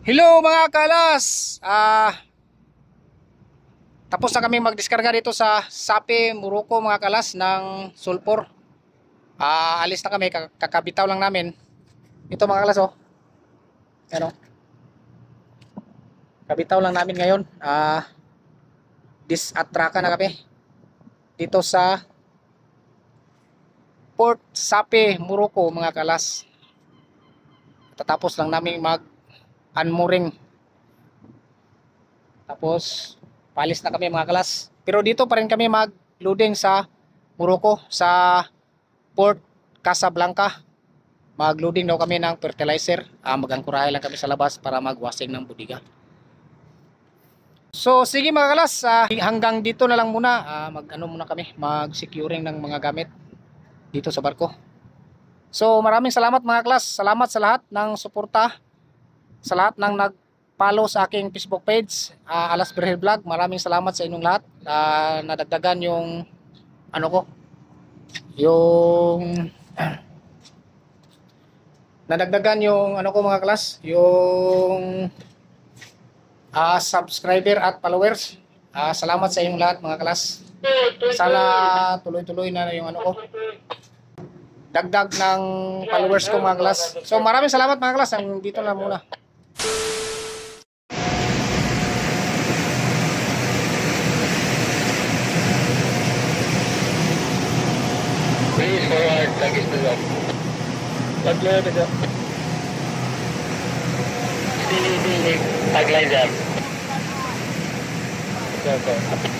Hello mga kalas! Tapos na kami magdiskarga dito sa Sapi Morocco mga kalas ng sulfur. Alis na kami, kakabitaw lang namin. Ito mga kalas oh. Ano? Kabitaw lang namin ngayon. Disatraka na kami dito sa Port Sapi Morocco mga kalas. Tatapos lang namin mag-unmooring. Tapos palis na kami mga kalas. Pero dito pa rin kami mag-loading sa Morocco, sa Port Casablanca. Mag-loading daw kami ng fertilizer. Mag-angkurahe lang kami sa labas para mag-washing ng budiga. So sige mga kalas, hanggang dito na lang muna. Mag-ano muna kami, mag-securing ng mga gamit dito sa barko. So maraming salamat mga kalas. Salamat sa lahat ng suporta, sa lahat ng nag-follow sa aking Facebook page, Alas Berhel Vlog. Maraming salamat sa inyong lahat. Nadagdagan yung ano ko, yung nadagdagan yung ano ko mga klas, yung subscriber at followers. Salamat sa inyong lahat mga klas. Sana tuloy-tuloy na yung ano ko, dagdag ng followers ko mga klas. So maraming salamat mga klas. Dito na muna. Please forward, lagi dulu. Lagi dulu. Sini, tagline jam. Okay.